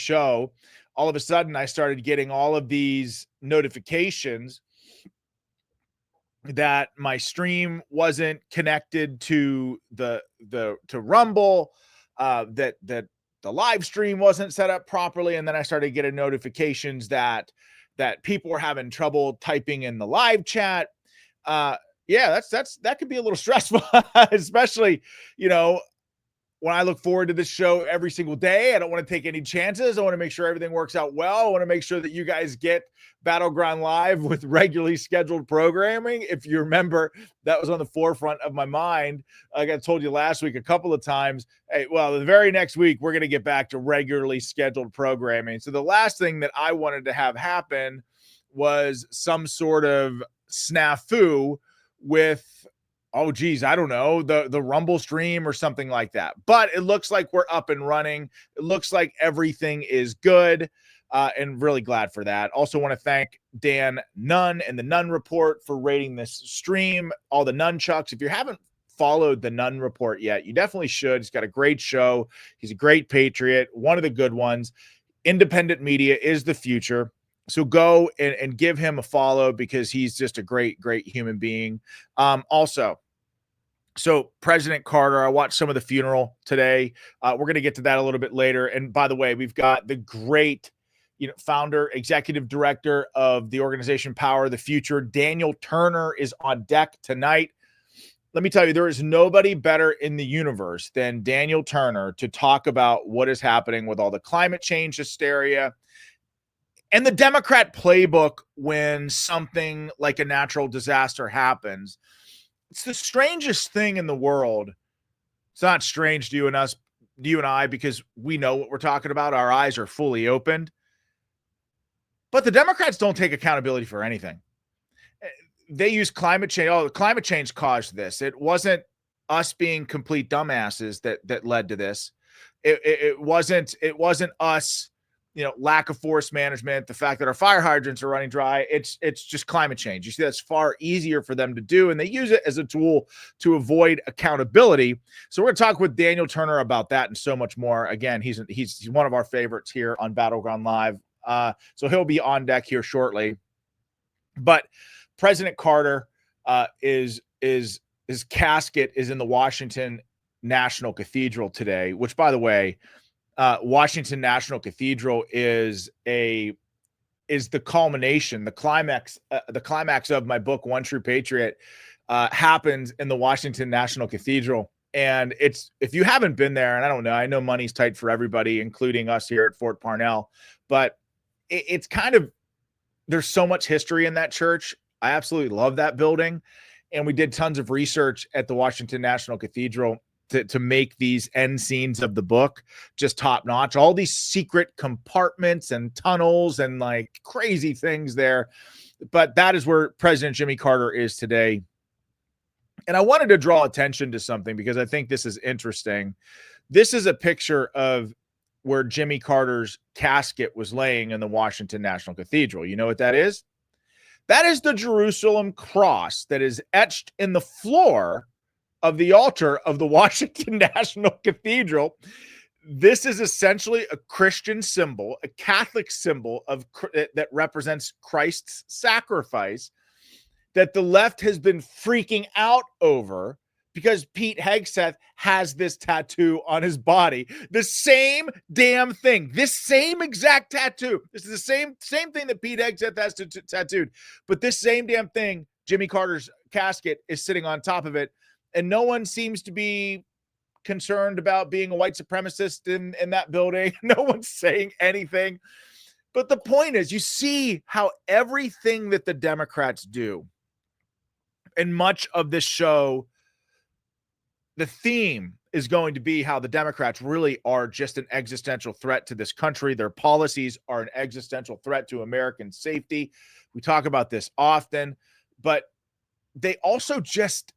show, all of a sudden I started getting all of these notifications that my stream wasn't connected to to Rumble, that the live stream wasn't set up properly, and then I started getting notifications that people were having trouble typing in the live chat. Yeah, that could be a little stressful, especially, when I look forward to this show every single day. I don't want to take any chances. I want to make sure everything works out well. I want to make sure that you guys get Battleground Live with regularly scheduled programming. If you remember, that was on the forefront of my mind. Like I told you last week a couple of times, hey, well, the very next week, we're going to get back to regularly scheduled programming. So the last thing that I wanted to have happen was some sort of snafu with, oh geez, I don't know, the Rumble stream or something like that. But it looks like we're up and running. It looks like everything is good, and really glad for that. Also want to thank Dan Nunn and the Nunn Report for rating this stream, all the nunchucks. If you haven't followed the Nunn Report yet, you definitely should. He's got a great show. He's a great patriot, one of the good ones. Independent media is the future. So go and give him a follow, because he's just a great, great human being. Also, so President Carter, I watched some of the funeral today. We're going to get to that a little bit later. And by the way, we've got the great, founder, executive director of the organization Power of the Future, Daniel Turner, is on deck tonight. Let me tell you, there is nobody better in the universe than Daniel Turner to talk about what is happening with all the climate change hysteria and the Democrat playbook when something like a natural disaster happens. It's the strangest thing in the world. It's not strange to you and I, because we know what we're talking about. Our eyes are fully opened. But the Democrats don't take accountability for anything. They use climate change. Oh, climate change caused this. It wasn't us being complete dumbasses that led to this. It wasn't us, lack of forest management, the fact that our fire hydrants are running dry. It's just climate change. You see, that's far easier for them to do, and they use it as a tool to avoid accountability. So we're going to talk with Daniel Turner about that and so much more. Again, he's one of our favorites here on Battleground Live. So he'll be on deck here shortly. But President Carter, his casket is in the Washington National Cathedral today, which, by the way, Washington National Cathedral is the culmination, the climax of my book, One True Patriot, happens in the Washington National Cathedral. And if you haven't been there, and I don't know, I know money's tight for everybody, including us here at Fort Parnell, but it's kind of, there's so much history in that church. I absolutely love that building. And we did tons of research at the Washington National Cathedral to make these end scenes of the book just top notch. All these secret compartments and tunnels and like crazy things there. But that is where President Jimmy Carter is today. And I wanted to draw attention to something because I think this is interesting. This is a picture of where Jimmy Carter's casket was laying in the Washington National Cathedral. You know what that is? That is the Jerusalem cross that is etched in the floor of the altar of the Washington National Cathedral. This is essentially a Christian symbol, a Catholic symbol that represents Christ's sacrifice, that the left has been freaking out over because Pete Hegseth has this tattoo on his body. The same damn thing. This same exact tattoo. This is the same thing that Pete Hegseth has tattooed. But this same damn thing, Jimmy Carter's casket, is sitting on top of it. And no one seems to be concerned about being a white supremacist in that building. No one's saying anything. But the point is, you see how everything that the Democrats do, and much of this show, the theme is going to be how the Democrats really are just an existential threat to this country. Their policies are an existential threat to American safety. We talk about this often, but they also just,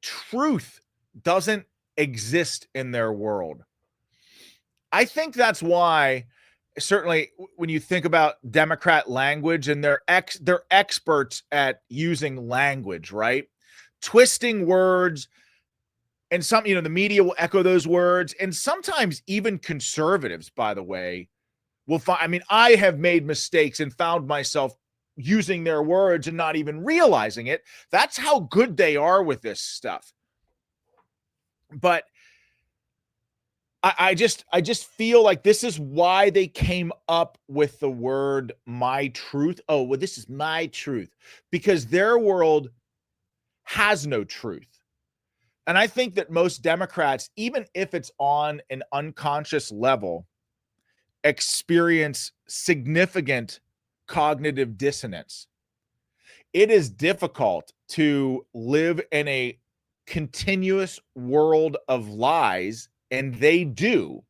truth doesn't exist in their world. I think that's why, certainly when you think about Democrat language, and they're experts at using language, right? Twisting words, And some, the media will echo those words. And sometimes even conservatives, by the way, will find, I have made mistakes and found myself using their words and not even realizing it. That's how good they are with this stuff. But I just feel like this is why they came up with the word my truth. Oh, well, this is my truth, because their world has no truth. And I think that most Democrats, even if it's on an unconscious level, experience significant cognitive dissonance. It is difficult to live in a continuous world of lies, and they do.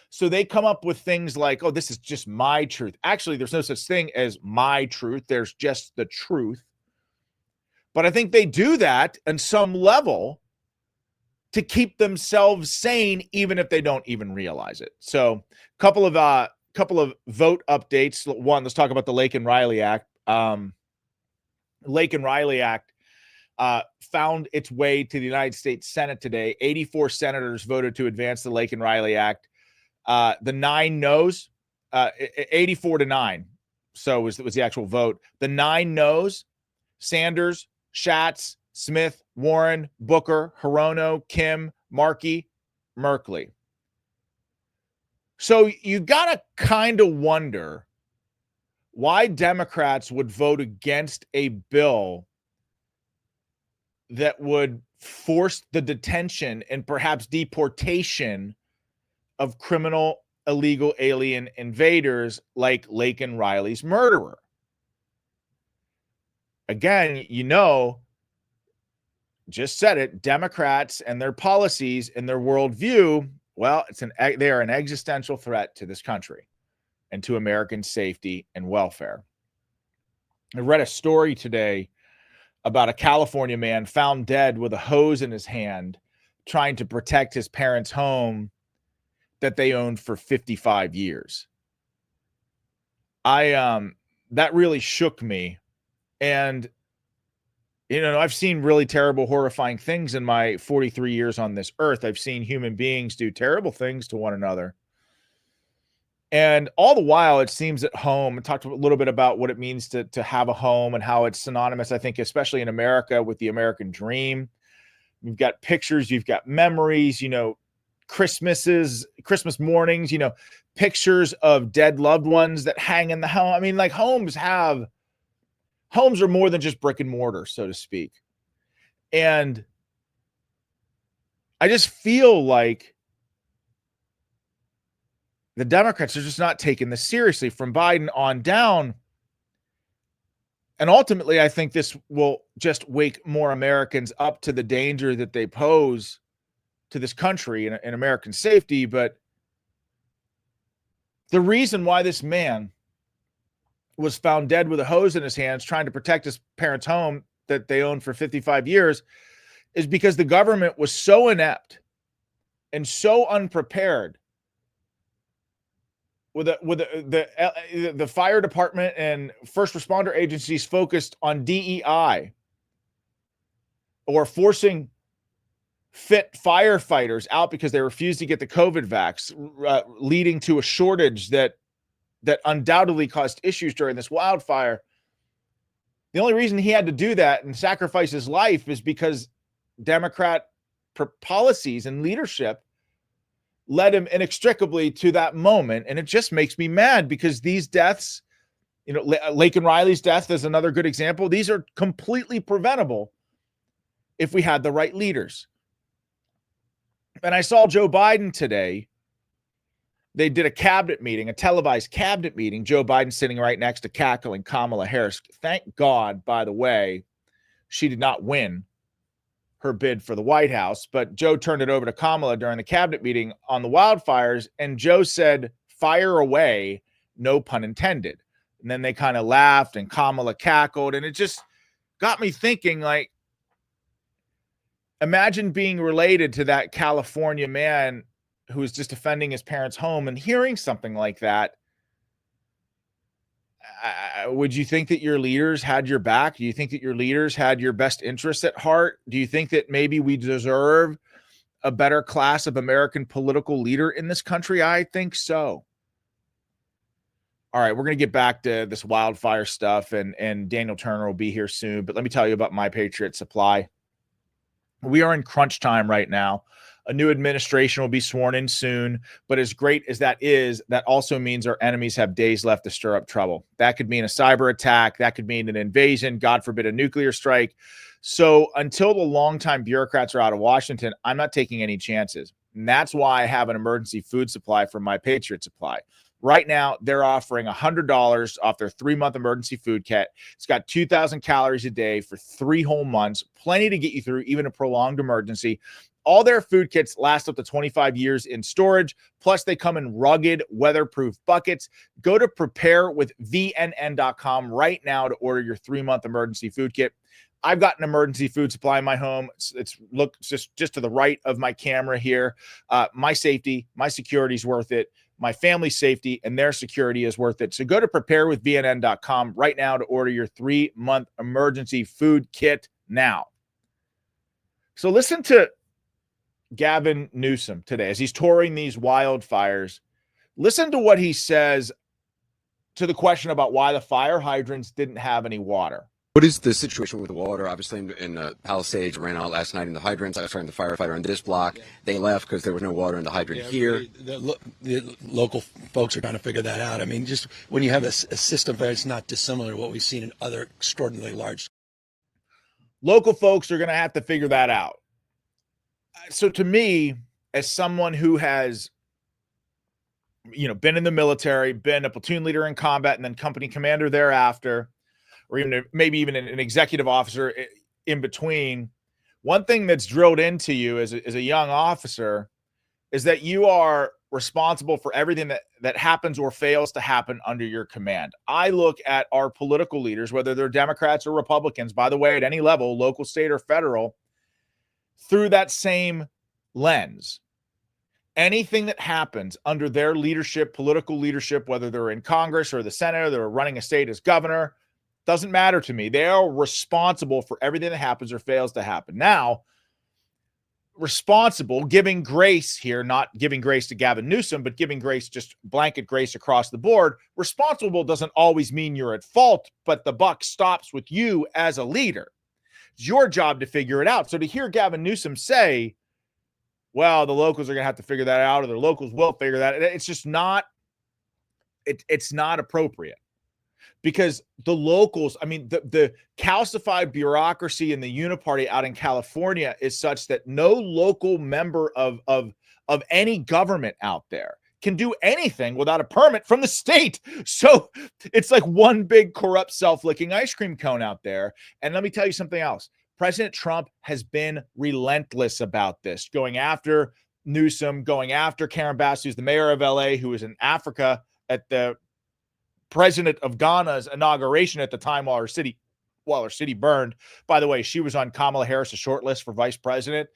So they come up with things like, oh, this is just my truth. Actually, there's no such thing as my truth. There's just the truth. But I think they do that on some level to keep themselves sane, even if they don't even realize it. So couple of vote updates. One, let's talk about the Lake and Riley Act. Lake and Riley Act found its way to the United States Senate today. 84 senators voted to advance the Lake and Riley Act. The 9 no's, 84 to 9. So was the actual vote. The 9 no's, Sanders, Schatz, Smith, Warren, Booker, Hirono, Kim, Markey, Merkley. So you got to kind of wonder why Democrats would vote against a bill that would force the detention and perhaps deportation of criminal, illegal alien invaders like Laken Riley's murderer. Again, just said it, Democrats and their policies and their worldview, well, they are an existential threat to this country and to American safety and welfare. I read a story today about a California man found dead with a hose in his hand trying to protect his parents' home that they owned for 55 years. That really shook me. And I've seen really terrible, horrifying things in my 43 years on this earth. I've seen human beings do terrible things to one another. And all the while, it seems at home, I talked a little bit about what it means to have a home and how it's synonymous, I think, especially in America, with the American dream. You've got pictures, you've got memories, Christmas mornings, pictures of dead loved ones that hang in the home. Homes are more than just brick and mortar, so to speak. And I just feel like the Democrats are just not taking this seriously from Biden on down. And ultimately, I think this will just wake more Americans up to the danger that they pose to this country and American safety. But the reason why this man was found dead with a hose in his hands trying to protect his parents' home that they owned for 55 years is because the government was so inept and so unprepared with the fire department and first responder agencies focused on DEI or forcing fit firefighters out because they refused to get the COVID vax, leading to a shortage that undoubtedly caused issues during this wildfire. The only reason he had to do that and sacrifice his life is because Democrat policies and leadership led him inextricably to that moment. And it just makes me mad because these deaths, Laken Riley's death is another good example. These are completely preventable if we had the right leaders. And I saw Joe Biden today. They did a cabinet meeting, a televised cabinet meeting. Joe Biden sitting right next to cackling Kamala Harris. Thank God, by the way, she did not win her bid for the White House, but Joe turned it over to Kamala during the cabinet meeting on the wildfires. And Joe said, fire away, no pun intended. And then they kind of laughed and Kamala cackled. And it just got me thinking, like, imagine being related to that California man who was just defending his parents' home and hearing something like that. Would you think that your leaders had your back? Do you think that your leaders had your best interests at heart? Do you think that maybe we deserve a better class of American political leader in this country? I think so. All right, we're going to get back to this wildfire stuff, and Daniel Turner will be here soon. But let me tell you about My Patriot Supply. We are in crunch time right now. A new administration will be sworn in soon, but as great as that is, that also means our enemies have days left to stir up trouble. That could mean a cyber attack. That could mean an invasion, God forbid, a nuclear strike. So until the longtime bureaucrats are out of Washington, I'm not taking any chances. And that's why I have an emergency food supply from My Patriot Supply. Right now, they're offering $100 off their 3-month emergency food kit. It's got 2,000 calories a day for 3 whole months, plenty to get you through even a prolonged emergency. All their food kits last up to 25 years in storage. Plus, they come in rugged, weatherproof buckets. Go to preparewithvnn.com right now to order your 3-month emergency food kit. I've got an emergency food supply in my home. It's just to the right of my camera here. My safety, my security is worth it. My family's safety and their security is worth it. So go to preparewithvnn.com right now to order your 3-month emergency food kit now. So listen to Gavin Newsom today as he's touring these wildfires. Listen to what he says to the question about why the fire hydrants didn't have any water. What is the situation with the water? Obviously, in Palisades, ran out last night in the hydrants. I was talking to the firefighter on this block. They left because there was no water in the hydrant here. The local folks are trying to figure that out. I mean, just when you have a system that's not dissimilar to what we've seen in other extraordinarily large. Local folks are going to have to figure that out. So to me, as someone who has, been in the military, been a platoon leader in combat, and then company commander thereafter, or even maybe even an executive officer in between, one thing that's drilled into you as a young officer is that you are responsible for everything that happens or fails to happen under your command. I look at our political leaders, whether they're Democrats or Republicans, by the way, at any level, local, state, or federal, through that same lens. Anything that happens under their leadership, political leadership, whether they're in Congress or the Senate, or they're running a state as governor, doesn't matter to me. They are responsible for everything that happens or fails to happen. Now, responsible, giving grace here, not giving grace to Gavin Newsom, but giving grace, just blanket grace across the board. Responsible doesn't always mean you're at fault, but the buck stops with you as a leader. It's your job to figure it out. So to hear Gavin Newsom say, well, the locals are going to have to figure that out, or the locals will figure that out, it's just not, it's not appropriate. Because the locals, I mean, the calcified bureaucracy in the uniparty out in California is such that no local member of any government out there can do anything without a permit from the state. So it's like one big corrupt self-licking ice cream cone out there. And let me tell you something else. President Trump has been relentless about this, going after Newsom, going after Karen Bass, who's the mayor of LA, who was in Africa at the president of Ghana's inauguration at the time while her city burned. By the way, she was on Kamala Harris's short list for vice president.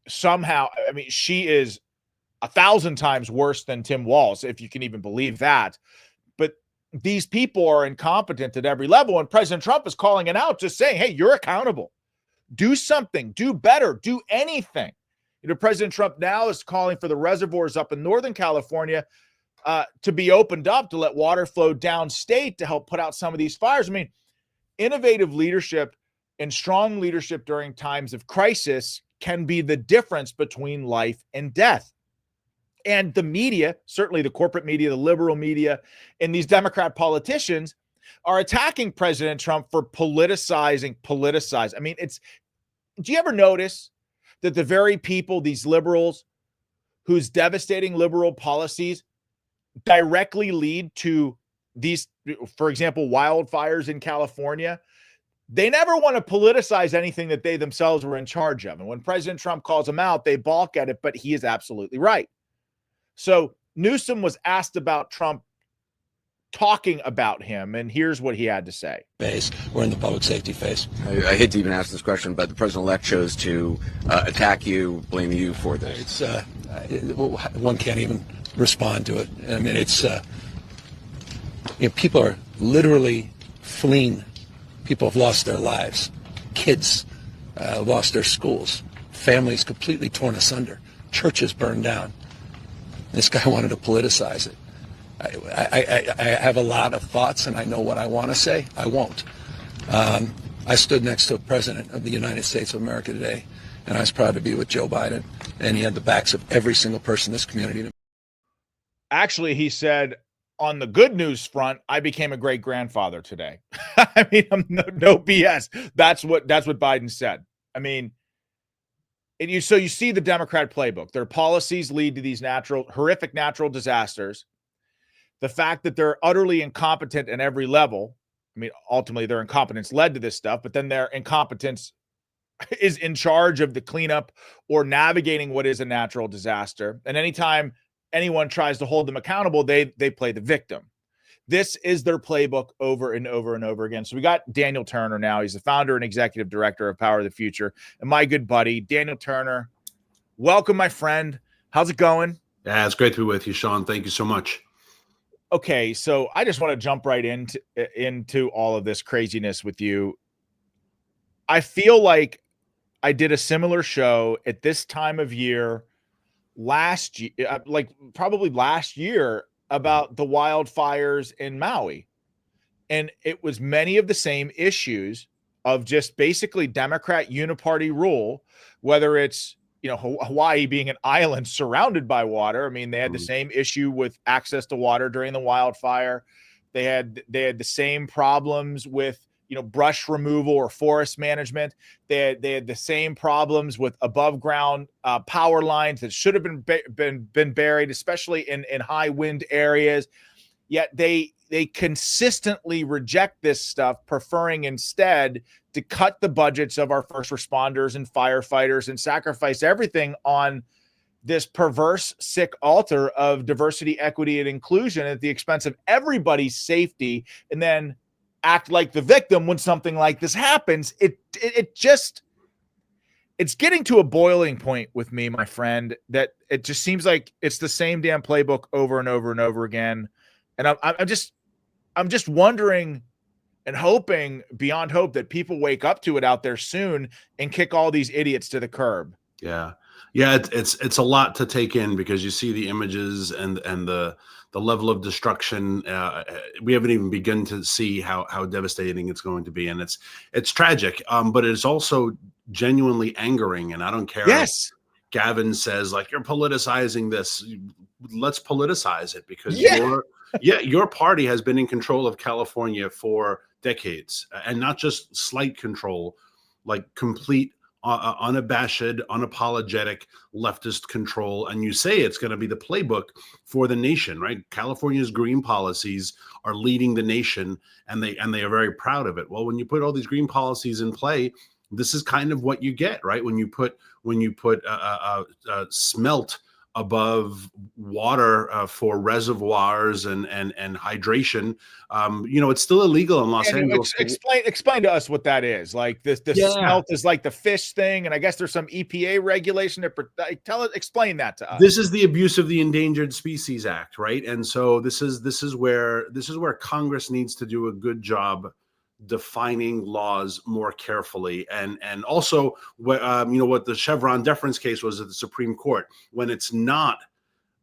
Somehow, I mean, she is 1,000 times worse than Tim Walz, if you can even believe that. But these people are incompetent at every level, and President Trump is calling it out, just saying, hey, you're accountable. Do something, do better, do anything. President Trump now is calling for the reservoirs up in Northern California to be opened up to let water flow downstate to help put out some of these fires. I mean, innovative leadership and strong leadership during times of crisis can be the difference between life and death. And the media, certainly the corporate media, the liberal media, and these Democrat politicians are attacking President Trump for politicizing. I mean, do you ever notice that the very people, these liberals, whose devastating liberal policies directly lead to these, for example, wildfires in California, they never want to politicize anything that they themselves were in charge of. And when President Trump calls them out, they balk at it, but he is absolutely right. So Newsom was asked about Trump talking about him, and here's what he had to say. We're in the public safety phase. I hate to even ask this question, but the president-elect chose to attack you, blame you for this. One can't even respond to it. I mean, people are literally fleeing. People have lost their lives. Kids lost their schools. families completely torn asunder, churches burned down. This guy wanted to politicize it. I have a lot of thoughts, and I know what I want to say. I won't. I stood next to a president of the United States of America today, and I was proud to be with Joe Biden, and he had the backs of every single person in this community. Actually, he said, on the good news front, I became a great grandfather today. I mean, no BS. That's what Biden said. I mean, so you see the Democrat playbook. Their policies lead to these horrific natural disasters. The fact that they're utterly incompetent at every level. I mean, ultimately their incompetence led to this stuff, but then their incompetence is in charge of the cleanup or navigating what is a natural disaster. And anytime anyone tries to hold them accountable, they play the victim. This is their playbook over and over and over again. So we got Daniel Turner now. He's the founder and executive director of Power of the Future. And my good buddy, Daniel Turner, welcome, my friend. How's it going? Yeah, it's great to be with you, Sean. Thank you so much. Okay, so I just want to jump right into all of this craziness with you. I feel like I did a similar show at this time of year last year, probably last year, about the wildfires in Maui. And it was many of the same issues of just basically Democrat uniparty rule, whether it's, Hawaii being an island surrounded by water. I mean, they had the same issue with access to water during the wildfire. They had the same problems with, brush removal or forest management. They had the same problems with above ground power lines that should have been buried, especially in high wind areas. Yet they consistently reject this stuff, preferring instead to cut the budgets of our first responders and firefighters and sacrifice everything on this perverse, sick altar of diversity, equity, and inclusion at the expense of everybody's safety, and then act like the victim when something like this happens. It's getting to a boiling point with me, my friend, that it just seems like it's the same damn playbook over and over and over again. And I'm just wondering and hoping beyond hope that people wake up to it out there soon and kick all these idiots to the curb. Yeah. It's a lot to take in, because you see the images and the level of destruction. We haven't even begun to see how devastating it's going to be, and it's tragic. But it's also genuinely angering, and I don't care. Yes. Gavin says, like, you're politicizing this. Let's politicize it, because your party has been in control of California for decades, and not just slight control, like complete, unabashed, unapologetic leftist control. And you say it's going to be the playbook for the nation, right? California's green policies are leading the nation, and they are very proud of it. Well, when you put all these green policies in play, this is kind of what you get, right? When you put smelt above water for reservoirs and hydration, it's still illegal in Los Angeles. Explain to us what that is. Like the smelt is like the fish thing, and I guess there's some EPA regulation to explain that to us. This is the abuse of the Endangered Species Act, right? And so this is where Congress needs to do a good job defining laws more carefully, and also what the Chevron deference case was at the Supreme Court. When it's not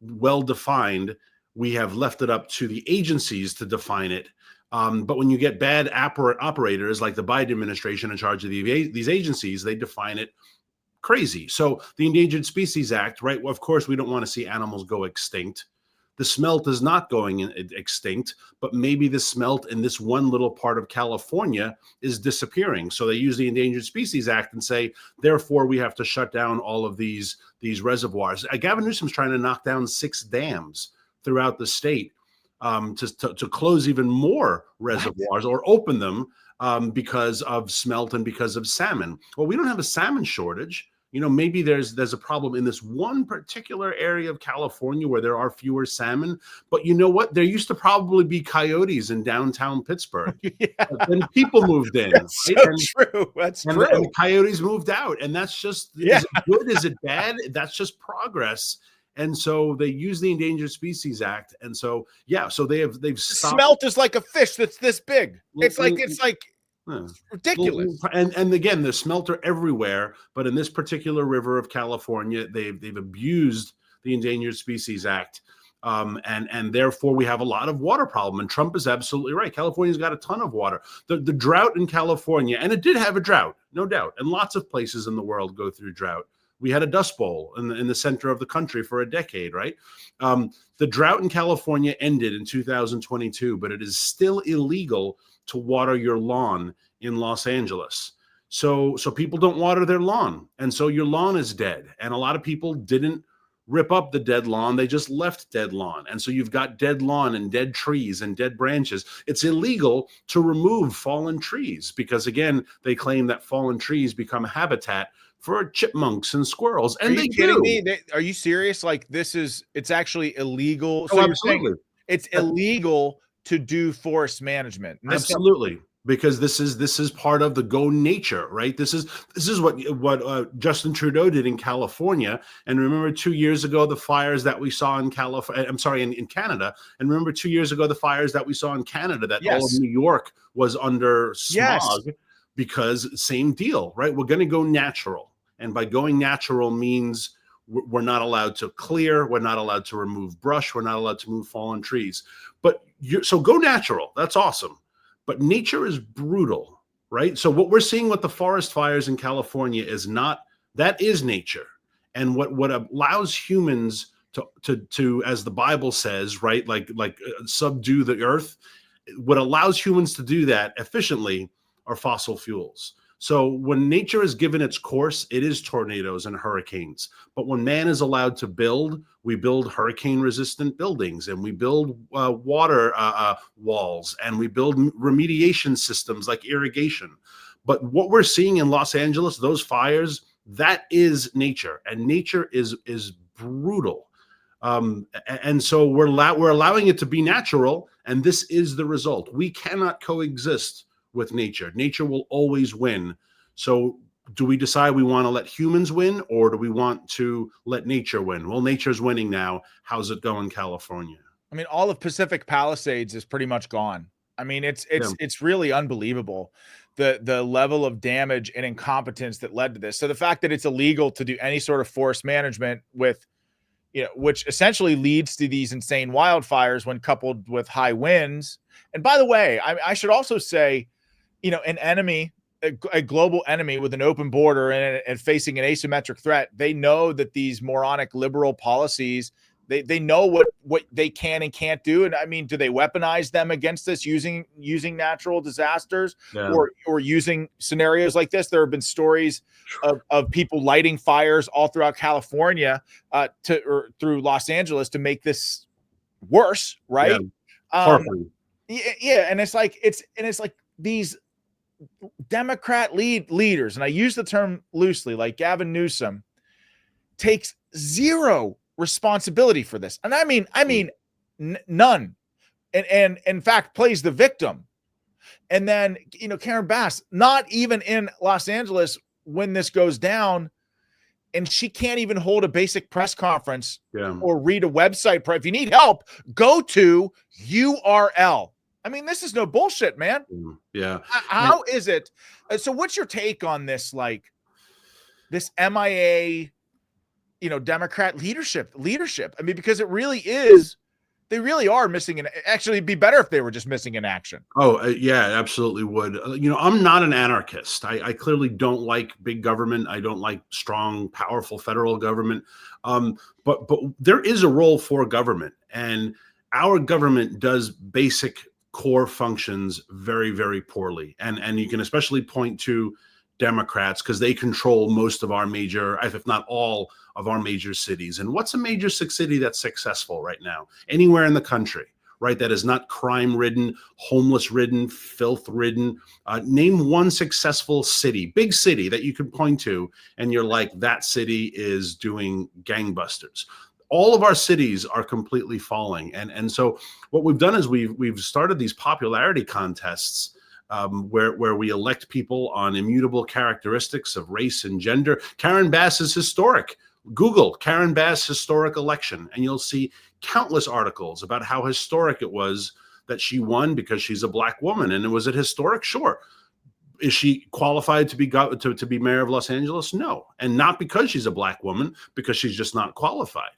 well defined, we have left it up to the agencies to define it. But when you get bad operators like the Biden administration in charge of these agencies, they define it crazy. So the Endangered Species Act, right? Well, of course, we don't want to see animals go extinct. The smelt is not going extinct, but maybe the smelt in this one little part of California is disappearing. So they use the Endangered Species Act and say, therefore, we have to shut down all of these reservoirs. Gavin Newsom's trying to knock down 6 dams throughout the state to close even more reservoirs or open them because of smelt and because of salmon. Well, we don't have a salmon shortage. Maybe there's a problem in this one particular area of California where there are fewer salmon. But you know what? There used to probably be coyotes in downtown Pittsburgh. Yeah. But then people moved in. That's right? true. That's true. And the coyotes moved out. And that's just, is it good? Is it bad? That's just progress. And so they use the Endangered Species Act. And so, so they've stopped. Smelt is like a fish that's this big. It's like Yeah. Ridiculous. And again, there's smelter everywhere, but in this particular river of California, they've abused the Endangered Species Act, and therefore we have a lot of water problem. And Trump is absolutely right. California's got a ton of water. The drought in California, and it did have a drought, no doubt, and lots of places in the world go through drought. We had a dust bowl in the center of the country for a decade, right? The drought in California ended in 2022, but it is still illegal to water your lawn in Los Angeles. So people don't water their lawn. And so your lawn is dead. And a lot of people didn't rip up the dead lawn. They just left dead lawn. And so you've got dead lawn and dead trees and dead branches. It's illegal to remove fallen trees because, again, they claim that fallen trees become habitat for chipmunks and squirrels. And are you kidding me? Are you serious? Like it's actually illegal. So absolutely. It's illegal to do forest management. Absolutely. Because this is part of the go nature, right? This is what Justin Trudeau did in California. And remember 2 years ago, the fires that we saw in in Canada. And remember 2 years ago, the fires that we saw in Canada, that all of New York was under smog because same deal, right? We're going to go natural. And by going natural means we're not allowed to clear. We're not allowed to remove brush. We're not allowed to move fallen trees. But so go natural. That's awesome. But nature is brutal, right? So what we're seeing with the forest fires in California that is nature. And what allows humans to, as the Bible says, right, like subdue the earth, what allows humans to do that efficiently are fossil fuels. So when nature is given its course, it is tornadoes and hurricanes. But when man is allowed to build, we build hurricane-resistant buildings, and we build water walls, and we build remediation systems like irrigation. But what we're seeing in Los Angeles, those fires, that is nature, and nature is brutal. And so we're allowing it to be natural, and this is the result. We cannot coexist with nature. Nature will always win. So do we decide we want to let humans win, or do we want to let nature win? Well, nature's winning now. How's it going, California? I mean, all of Pacific Palisades is pretty much gone. I mean, it's really unbelievable the level of damage and incompetence that led to this. So the fact that it's illegal to do any sort of forest management with, which essentially leads to these insane wildfires when coupled with high winds. And by the way, I should also say, an enemy, a global enemy with an open border and facing an asymmetric threat, they know that these moronic liberal policies, they know what they can and can't do. And I mean, do they weaponize them against us using natural disasters or using scenarios like this? There have been stories of people lighting fires all throughout California through Los Angeles to make this worse, right? And it's like these Democrat leaders, and I use the term loosely, like Gavin Newsom, takes zero responsibility for this, and I mean none, and in fact plays the victim. And then Karen Bass, not even in Los Angeles when this goes down, and she can't even hold a basic press conference or read a website. If you need help, go to URL. I mean, this is no bullshit, man. Yeah. How is it? So what's your take on this, like this MIA, Democrat leadership? I mean, because it really is, they really are missing actually it'd be better if they were just missing in action. Oh, yeah, absolutely would. I'm not an anarchist. I clearly don't like big government. I don't like strong, powerful federal government. But there is a role for government, and our government does basic core functions very, very poorly. And you can especially point to Democrats because they control most of our major, if not all of our major cities. And what's a major city that's successful right now? Anywhere in the country, right? That is not crime-ridden, homeless-ridden, filth-ridden. Name one successful city, big city that you could point to, and you're like, that city is doing gangbusters. All of our cities are completely falling. And so what we've done is we've started these popularity contests where we elect people on immutable characteristics of race and gender. Karen Bass is historic. Google Karen Bass historic election, and you'll see countless articles about how historic it was that she won because she's a black woman. And was it historic? Sure. Is she qualified to be mayor of Los Angeles? No, and not because she's a black woman, because she's just not qualified.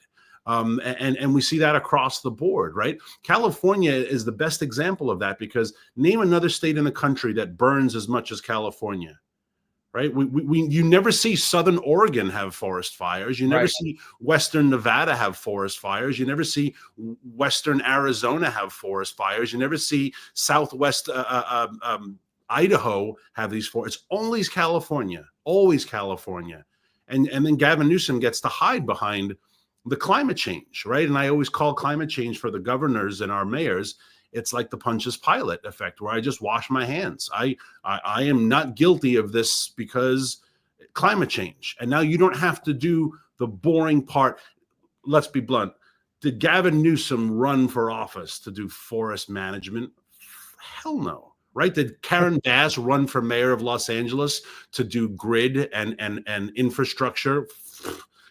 And we see that across the board, right? California is the best example of that, because name another state in the country that burns as much as California, right? You never see Southern Oregon have forest fires. You never see Western Nevada have forest fires. You never see Western Arizona have forest fires. You never see Southwest Idaho have these forests. It's always California, always California. And then Gavin Newsom gets to hide behind the climate change, right? And I always call climate change for the governors and our mayors, it's like the Pontius Pilate effect, where I just wash my hands. I am not guilty of this because climate change. And now you don't have to do the boring part. Let's be blunt. Did Gavin Newsom run for office to do forest management? Hell no. Right? Did Karen Bass run for mayor of Los Angeles to do grid and infrastructure?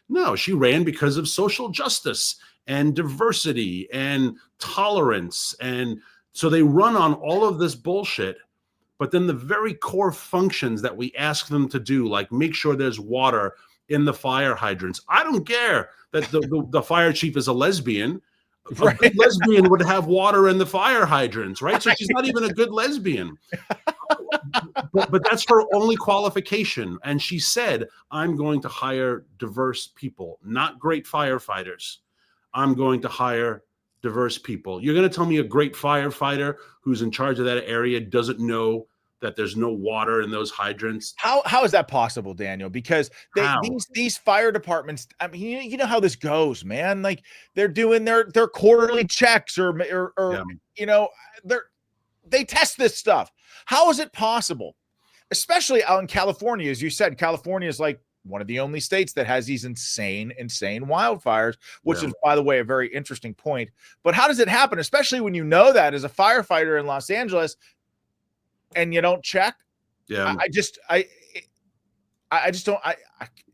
No, she ran because of social justice and diversity and tolerance. And so they run on all of this bullshit, but then the very core functions that we ask them to do, like make sure there's water in the fire hydrants. I don't care that the fire chief is a lesbian. A good lesbian would have water in the fire hydrants, right? So she's not even a good lesbian. But that's her only qualification. And she said, I'm going to hire diverse people, not great firefighters. I'm going to hire diverse people. You're going to tell me a great firefighter who's in charge of that area doesn't know that there's no water in those hydrants? How is that possible, Daniel? Because these fire departments, I mean, you know how this goes, man. Like they're doing their quarterly checks or you know, they test this stuff. How is it possible? Especially out in California, as you said, California is like one of the only states that has these insane wildfires, which is, by the way, a very interesting point. But how does it happen? Especially when you know that as a firefighter in Los Angeles and you don't check. Yeah. I just don't.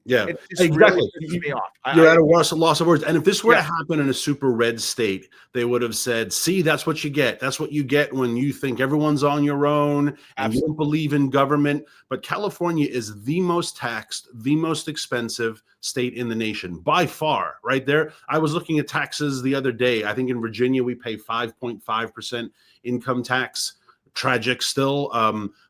Yeah, exactly. Really pisses me off. You're at a loss of words. And if this were to happen in a super red state, they would have said, see, that's what you get. That's what you get when you think everyone's on your own and you don't believe in government. But California is the most taxed, the most expensive state in the nation by far, right there. I was looking at taxes the other day. I think in Virginia, we pay 5.5% income tax. Tragic still.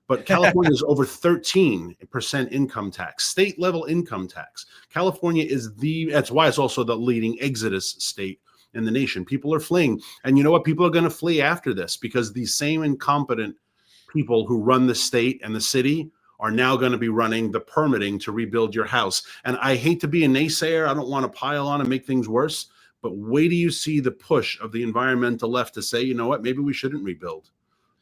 But California is over 13% income tax, state level income tax. California is that's why it's also the leading exodus state in the nation. People are fleeing. And you know what? People are going to flee after this because these same incompetent people who run the state and the city are now going to be running the permitting to rebuild your house. And I hate to be a naysayer. I don't want to pile on and make things worse. But wait till you see the push of the environmental left to say, you know what? Maybe we shouldn't rebuild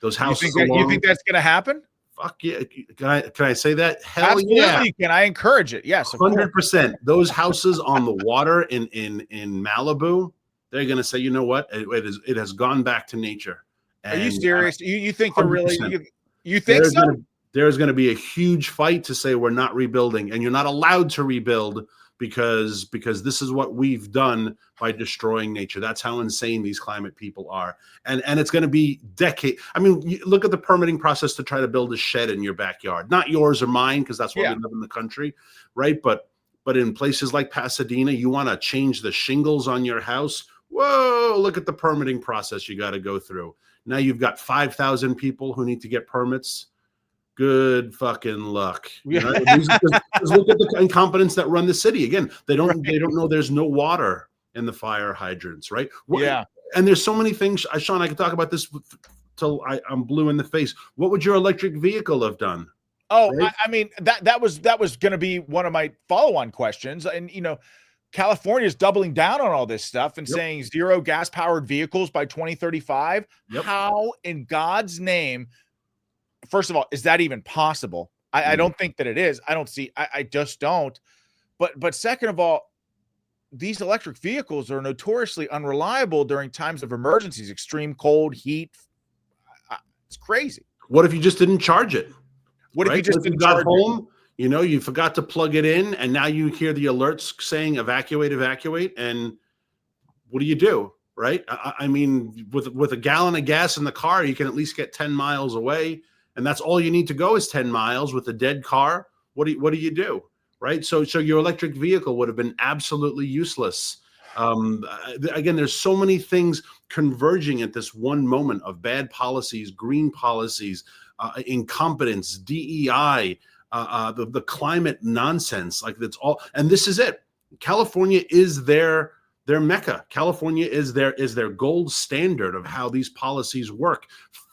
those houses. You think that's going to happen? Fuck yeah. Can I say that? Hell Absolutely, yeah. Can I encourage it? Yes. 100%. Those houses on the water in Malibu, they're going to say, you know what? It has gone back to nature. And are you serious? You think they're really, you think so? There's going to be a huge fight to say we're not rebuilding, and you're not allowed to rebuild because this is what we've done by destroying nature. That's how insane these climate people are. And it's going to be decades. I mean, look at the permitting process to try to build a shed in your backyard, not yours or mine, because that's where we live in the country, right? But in places like Pasadena, you want to change the shingles on your house. Whoa, look at the permitting process you got to go through. Now you've got 5,000 people who need to get permits. Good fucking luck. You know? Just look at the incompetence that run the city. Again, they don't know there's no water in the fire hydrants, right? Yeah. And there's so many things. Sean, I could talk about this till I'm blue in the face. What would your electric vehicle have done? Oh, right? I mean, that was going to be one of my follow-on questions. And, you know, California is doubling down on all this stuff and saying zero gas-powered vehicles by 2035. How in God's name? First of all, is that even possible? I don't think that it is. I just don't. But second of all, these electric vehicles are notoriously unreliable during times of emergencies, extreme cold, heat. It's crazy. What if you just didn't charge it? What if you just didn't got home? You know, you forgot to plug it in, and now you hear the alerts saying evacuate, evacuate, and what do you do? Right? I mean, with a gallon of gas in the car, you can at least get 10 miles away. and that's all you need to go is 10 miles with a dead car, what do you do? Right? So your electric vehicle would have been absolutely useless. Again, there's so many things converging at this one moment of bad policies, green policies, incompetence, DEI, the climate nonsense. Like that's all, and this is it. California is their mecca. California is their gold standard of how these policies work.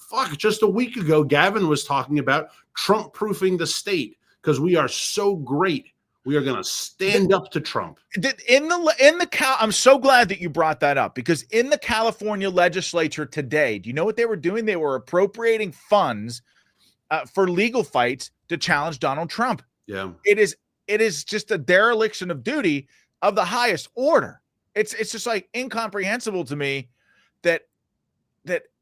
Fuck, just a week ago, Gavin was talking about Trump-proofing the state because we are so great. We are going to stand up to Trump. I'm so glad that you brought that up, because in the California legislature today, do you know what they were doing? They were appropriating funds for legal fights to challenge Donald Trump. Yeah, it is just a dereliction of duty of the highest order. It's just like incomprehensible to me that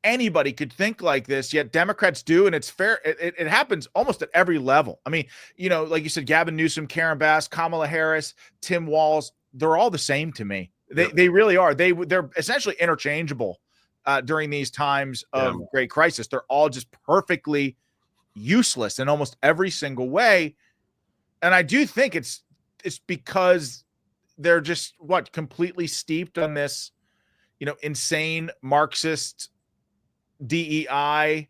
anybody could think like this, yet Democrats do, and it's fair. It happens almost at every level. I mean, like you said, Gavin Newsom, Karen Bass, Kamala Harris, Tim Walz, they're all the same to me. They really are. They're essentially interchangeable during these times of great crisis. They're all just perfectly useless in almost every single way. And I do think it's because they're just completely steeped on this, insane Marxist DEI,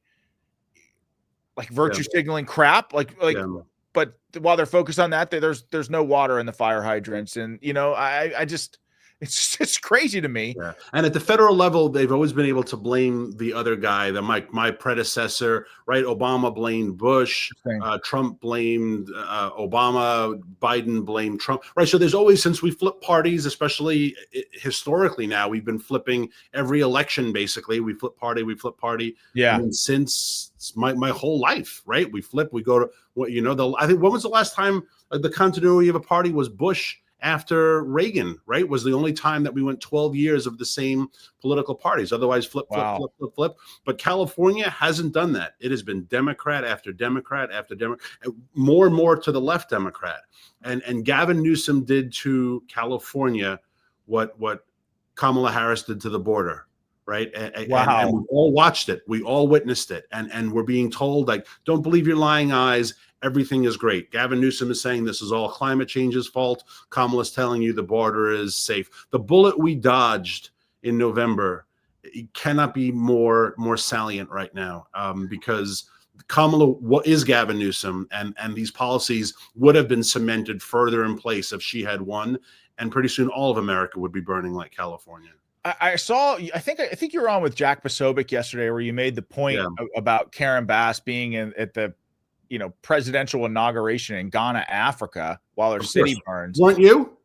like virtue signaling crap, but while they're focused on that, there's no water in the fire hydrants. And, I just, it's crazy to me. Yeah. And at the federal level, they've always been able to blame the other guy, my predecessor, right? Obama blamed Bush, Trump blamed Obama, Biden blamed Trump, right? So there's always, since we flip parties, especially historically now, we've been flipping every election, basically. We flip party. Yeah. I mean, since my whole life, right? We go to I think, when was the last time the continuity of a party was Bush after Reagan, right? Was the only time that we went 12 years of the same political parties. Otherwise, flip. But California hasn't done that. It has been Democrat after Democrat after Democrat, more and more to the left Democrat. And Gavin Newsom did to California what Kamala Harris did to the border, right? And we all watched it. We all witnessed it. And we're being told, like, don't believe your lying eyes. Everything is great. Gavin Newsom is saying this is all climate change's fault. Kamala's telling you the border is safe. The bullet we dodged in November, it cannot be more salient right now, because Kamala is Gavin Newsom, and these policies would have been cemented further in place if she had won, and pretty soon all of America would be burning like California. I think you were on with Jack Posobiec yesterday, where you made the point about Karen Bass being at the presidential inauguration in Ghana, Africa, while her city burns. Weren't you?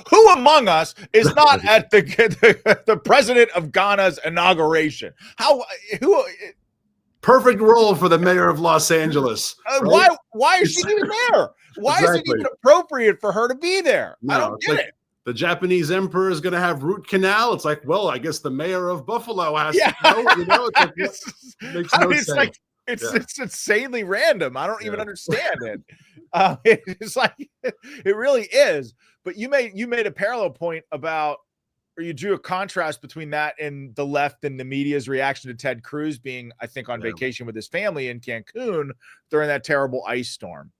Who among us is not at the president of Ghana's inauguration? Who? Perfect role for the mayor of Los Angeles. Right? Why is she even there? Why is it even appropriate for her to be there? No, I don't get it. The Japanese emperor is going to have root canal. It's like, well, I guess the mayor of Buffalo has to know. It's like, makes no sense. It's insanely random. I don't even understand it. It's like, it really is. But you made a parallel point about, or you drew a contrast between that and the left and the media's reaction to Ted Cruz being, I think, on vacation with his family in Cancun during that terrible ice storm.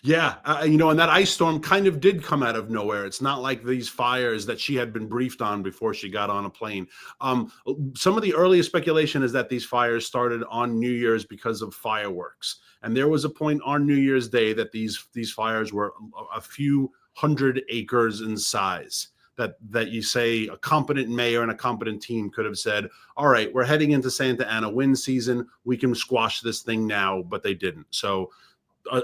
Yeah, and that ice storm kind of did come out of nowhere. It's not like these fires that she had been briefed on before she got on a plane. Some of the earliest speculation is that these fires started on New Year's because of fireworks. And there was a point on New Year's Day that these fires were a few hundred acres in size. That you say a competent mayor and a competent team could have said, all right, we're heading into Santa Ana wind season. We can squash this thing now, but they didn't. So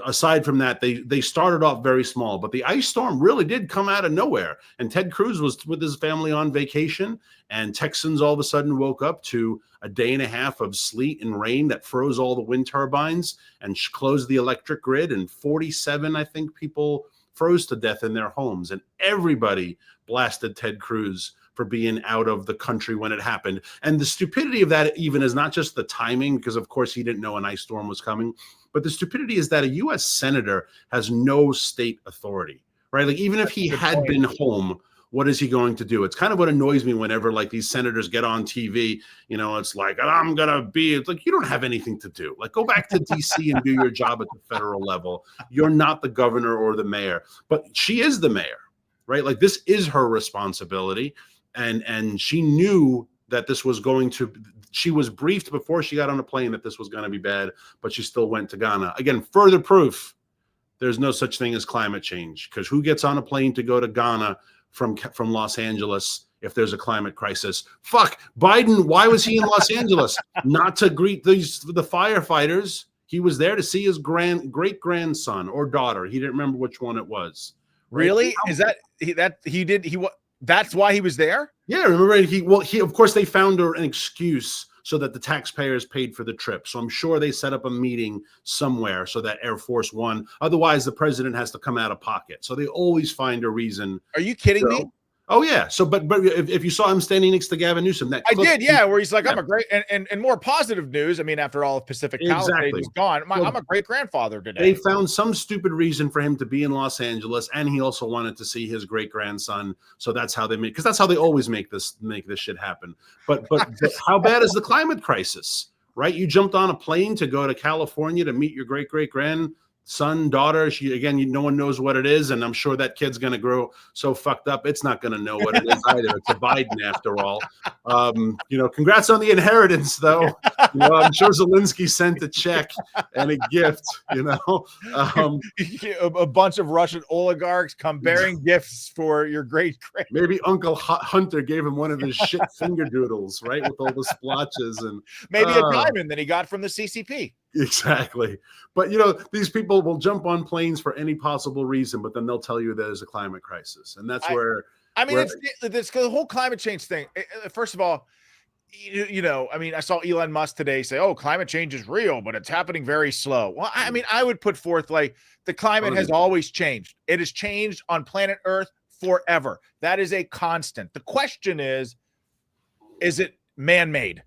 aside from that, they started off very small, but the ice storm really did come out of nowhere. And Ted Cruz was with his family on vacation, and Texans all of a sudden woke up to a day and a half of sleet and rain that froze all the wind turbines and closed the electric grid. And 47, I think, people froze to death in their homes. And everybody blasted Ted Cruz for being out of the country when it happened. And the stupidity of that even is not just the timing, because of course he didn't know an ice storm was coming, but the stupidity is that a U.S. senator has no state authority, right? Like, even if he had been home what is he going to do? It's kind of what annoys me whenever like these senators get on TV, you know, it's like, it's like, you don't have anything to do. Like, go back to DC and do your job at the federal level. You're not the governor or the mayor, but she is the mayor, right? Like, this is her responsibility. And she knew that this was going to, she was briefed before she got on a plane that this was going to be bad, but she still went to Ghana. Again, further proof there's no such thing as climate change, because who gets on a plane to go to Ghana from Los Angeles if there's a climate crisis? Fuck, Biden, why was he in Los Angeles? Not to greet the firefighters. He was there to see his great-grandson or daughter. He didn't remember which one it was. Right? Really? Is that's why he was there? Yeah, remember he of course they found an excuse so that the taxpayers paid for the trip. So I'm sure they set up a meeting somewhere so that Air Force One, otherwise the president has to come out of pocket. So they always find a reason. Are you kidding me? Oh yeah. So, but if you saw him standing next to Gavin Newsom, I did, yeah, where he's like, I'm a great, and more positive news. I mean, after all of Pacific Palisades is gone, I'm a great grandfather today. They found some stupid reason for him to be in Los Angeles, and he also wanted to see his great grandson. So that's how they make, because that's how they always make this shit happen. But how bad is the climate crisis? Right? You jumped on a plane to go to California to meet your great grandson, daughter. No one knows what it is, and I'm sure that kid's going to grow so fucked up it's not going to know what it is either. It's a Biden after all. Congrats on the inheritance, though. I'm sure Zelensky sent a check and a gift. A bunch of Russian oligarchs come bearing gifts for your great. Maybe Uncle Hunter gave him one of his shit finger doodles, right, with all the splotches, and maybe a diamond that he got from the CCP. Exactly. But, these people will jump on planes for any possible reason, but then they'll tell you there's a climate crisis. And that's it's the whole climate change thing. First of all, I saw Elon Musk today say, oh, climate change is real, but it's happening very slow. Well, I would put forth, like, the climate has always changed. It has changed on planet Earth forever. That is a constant. The question is it man-made?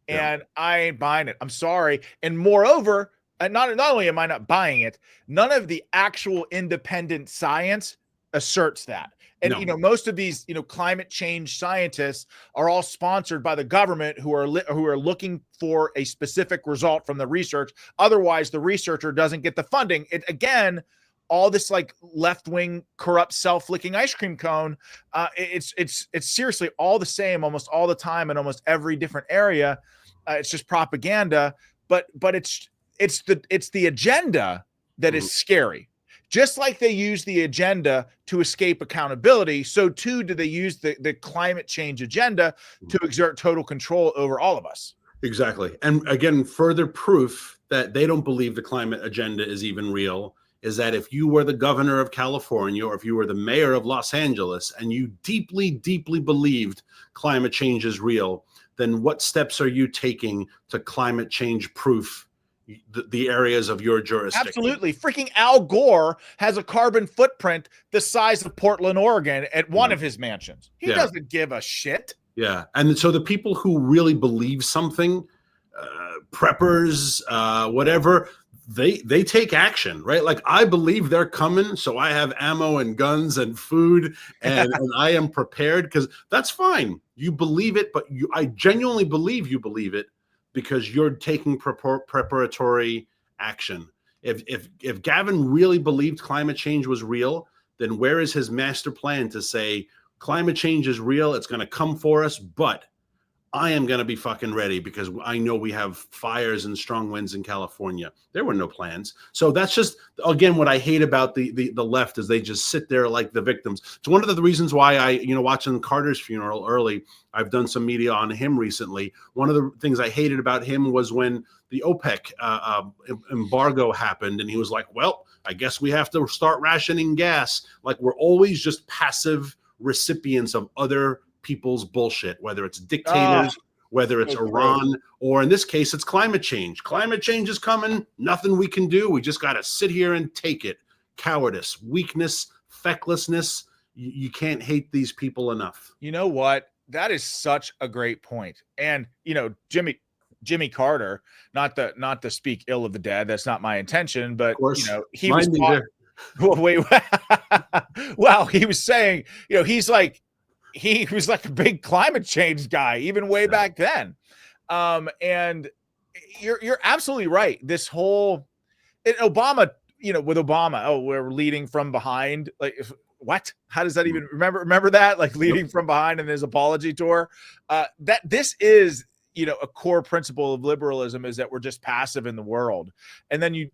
And I ain't buying it. I'm sorry. And moreover, not only am I not buying it, none of the actual independent science asserts that. And, most of these, climate change scientists are all sponsored by the government who are looking for a specific result from the research. Otherwise, the researcher doesn't get the funding. It, again, all this like left-wing corrupt self-licking ice cream cone. It's seriously all the same almost all the time in almost every different area. It's just propaganda, but it's the agenda that is scary. Just like they use the agenda to escape accountability, so too do they use the climate change agenda to exert total control over all of us. Exactly. And again, further proof that they don't believe the climate agenda is even real is that if you were the governor of California or if you were the mayor of Los Angeles and you deeply, deeply believed climate change is real, then what steps are you taking to climate change proof the areas of your jurisdiction? Absolutely. Freaking Al Gore has a carbon footprint the size of Portland, Oregon at one of his mansions. He doesn't give a shit. Yeah. And so the people who really believe something, preppers, whatever, they take action, right? Like, I believe they're coming, so I have ammo and guns and food, and I am prepared, because that's fine. You believe it, but I genuinely believe you believe it because you're taking preparatory action. If Gavin really believed climate change was real, then where is his master plan to say climate change is real, it's going to come for us, but I am going to be fucking ready because I know we have fires and strong winds in California. There were no plans. So that's just, again, what I hate about the left is they just sit there like the victims. It's one of the reasons why watching Carter's funeral early, I've done some media on him recently. One of the things I hated about him was when the OPEC embargo happened and he was like, well, I guess we have to start rationing gas. Like, we're always just passive recipients of other people's bullshit, whether it's dictators, whether it's Iran, or in this case, it's climate change. Climate change is coming. Nothing we can do. We just got to sit here and take it. Cowardice, weakness, fecklessness. You can't hate these people enough. You know what? That is such a great point. And, Jimmy Carter, not to speak ill of the dead. That's not my intention, but he was. Well, wait. Well, he was saying, he's like, he was like a big climate change guy, even way back then. And you're absolutely right. This whole Obama, with Obama, oh, we're leading from behind. Like, what? How does that even remember that? Like leading from behind in his apology tour. That this is, a core principle of liberalism is that we're just passive in the world. And then you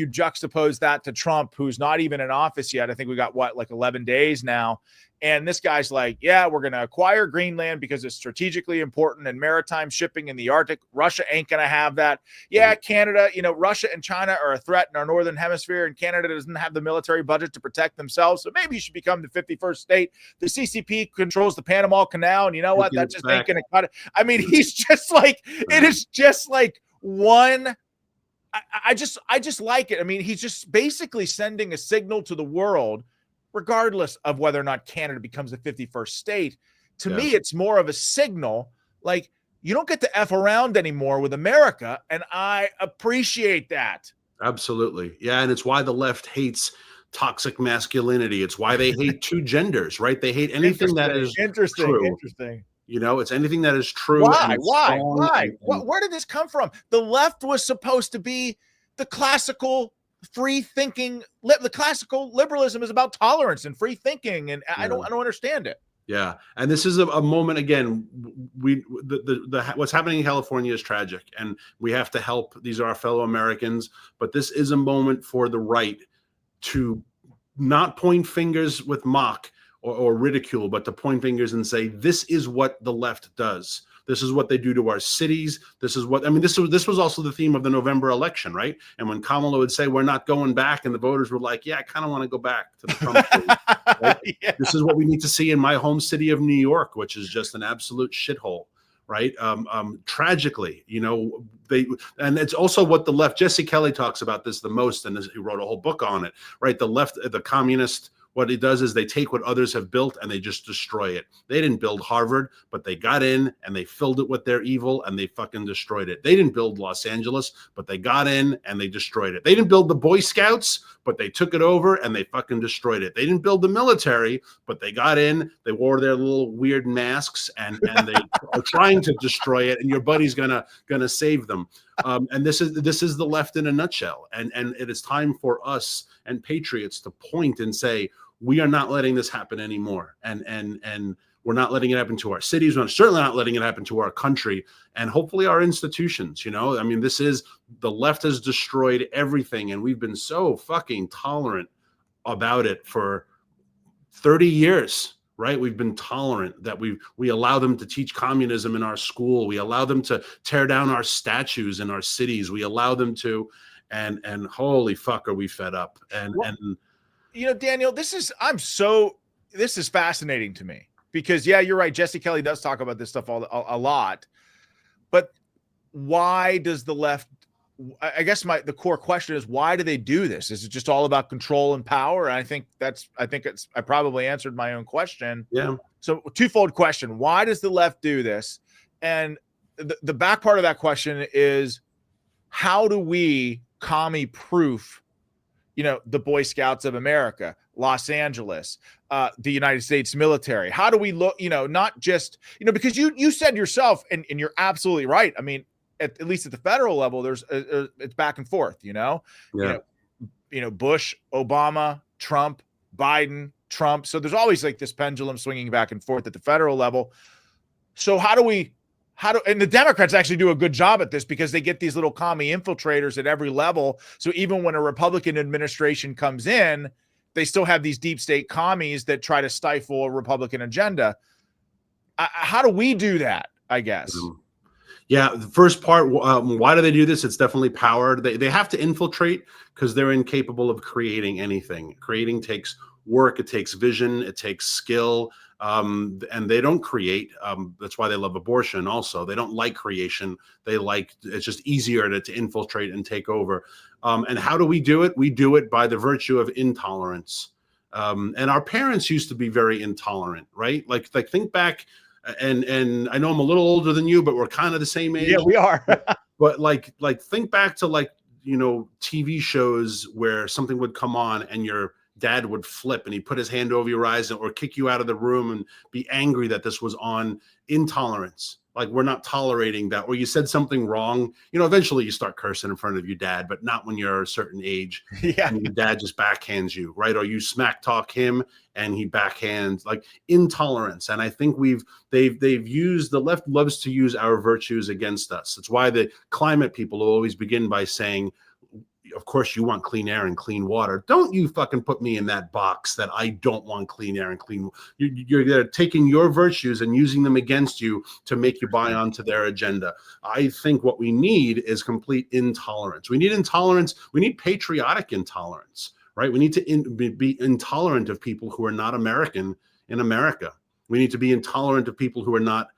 juxtapose that to Trump, who's not even in office yet. I think we got like 11 days now. And this guy's like, yeah, we're going to acquire Greenland because it's strategically important and maritime shipping in the Arctic. Russia ain't going to have that. Yeah, Canada, Russia and China are a threat in our northern hemisphere, and Canada doesn't have the military budget to protect themselves. So maybe you should become the 51st state. The CCP controls the Panama Canal, and you know what? That just ain't going to cut it. I mean, he's just like, it is just like one. I just like it. I mean, he's just basically sending a signal to the world, regardless of whether or not Canada becomes the 51st state. To me, it's more of a signal, like, you don't get to F around anymore with America, and I appreciate that. Absolutely. Yeah, and it's why the left hates toxic masculinity. It's why they hate two genders, right? They hate anything that is true. Interesting. It's anything that is true. Why? Where did this come from? The left was supposed to be the classical free thinking. The classical liberalism is about tolerance and free thinking, and I don't understand it. Yeah, and this is a moment again. What's happening in California is tragic, and we have to help. These are our fellow Americans, but this is a moment for the right to not point fingers with mock or ridicule, but to point fingers and say, this is what the left does. This is what they do to our cities. This was also the theme of the November election, right? And when Kamala would say, we're not going back, and the voters were like, yeah, I kind of want to go back to the Trump days, right? Yeah. This is what we need to see in my home city of New York, which is just an absolute shithole, right? Tragically, and it's also what the left, Jesse Kelly talks about this the most, and he wrote a whole book on it, right? The left, the communist, what it does is they take what others have built and they just destroy it. They didn't build Harvard, but they got in and they filled it with their evil and they fucking destroyed it. They didn't build Los Angeles, but they got in and they destroyed it. They didn't build the Boy Scouts, but they took it over and they fucking destroyed it. They didn't build the military, but they got in, they wore their little weird masks and they are trying to destroy it, and your buddy's gonna save them. And this is the left in a nutshell. And it is time for us and patriots to point and say, we are not letting this happen anymore. And we're not letting it happen to our cities. We're certainly not letting it happen to our country and hopefully our institutions. I mean, the left has destroyed everything, and we've been so fucking tolerant about it for 30 years, right? We've been tolerant that we allow them to teach communism in our school. We allow them to tear down our statues in our cities. We allow them to, and holy fuck, are we fed up? Daniel, this is fascinating to me because, yeah, you're right. Jesse Kelly does talk about this stuff a lot, but why does the left, I guess the core question is, why do they do this? Is it just all about control and power? And I probably answered my own question. Yeah. So twofold question. Why does the left do this? And the back part of that question is, how do we commie proof the Boy Scouts of America, Los Angeles, the United States military? How do we look, not just, because you said yourself, and you're absolutely right. I mean, at least at the federal level, there's it's back and forth, Yeah. Bush, Obama, Trump, Biden, Trump. So there's always like this pendulum swinging back and forth at the federal level. So and the Democrats actually do a good job at this because they get these little commie infiltrators at every level. So even when a Republican administration comes in, they still have these deep state commies that try to stifle a Republican agenda. How do we do that, I guess? Yeah, the first part, why do they do this? It's definitely power. They have to infiltrate because they're incapable of creating anything. Creating takes work, it takes vision, it takes skill. And they don't create. That's why they love abortion. Also, they don't like creation. It's just easier to infiltrate and take over. And how do we do it? We do it by the virtue of intolerance. And our parents used to be very intolerant, right? Like think back, and I know I'm a little older than you, but we're kind of the same age. Yeah, we are. But think back to TV shows where something would come on and your dad would flip and he'd put his hand over your eyes or kick you out of the room and be angry that this was on intolerance. Like, we're not tolerating that. Or you said something wrong. You know, eventually you start cursing in front of your dad, but not when you're a certain age. Yeah. And your dad just backhands you, right? Or you smack talk him and he backhands, like, intolerance. And I think they've used, the left loves to use our virtues against us. It's why the climate people always begin by saying, of course you want clean air and clean water. Don't you fucking put me in that box that I don't want clean air and clean. You're taking your virtues and using them against you to make you buy onto their agenda. I think what we need is complete intolerance. We need intolerance. We need patriotic intolerance, right? We need to be intolerant of people who are not American in America. We need to be intolerant of people who are not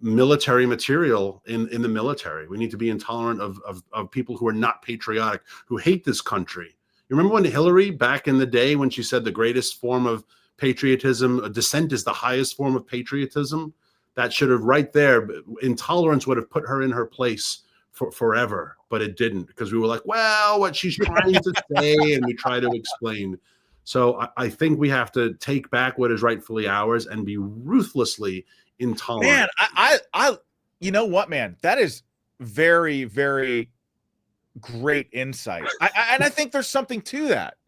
military material in the military. We need to be intolerant of people who are not patriotic, who hate this country. You remember when Hillary, back in the day, when she said the greatest form of patriotism, dissent is the highest form of patriotism? That should have, right there, intolerance would have put her in her place for forever, but it didn't, because we were like, well, what she's trying to say, and we try to explain. So I think we have to take back what is rightfully ours and be ruthlessly intolerant. Man, I you know what, man, that is very, very great insight. And I think there's something to that.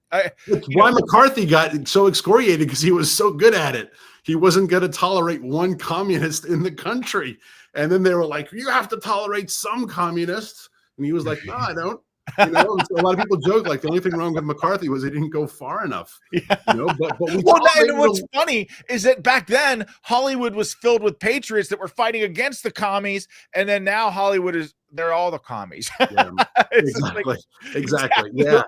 Why McCarthy got so excoriated, because he was so good at it. He wasn't going to tolerate one communist in the country. And then they were like, you have to tolerate some communists. And he was like, no, I don't. You know, so a lot of people joke like the only thing wrong with McCarthy was he didn't go far enough. Yeah. You know, but what's funny is that back then Hollywood was filled with patriots that were fighting against the commies, and then now Hollywood they're all the commies. Yeah, exactly. Yeah,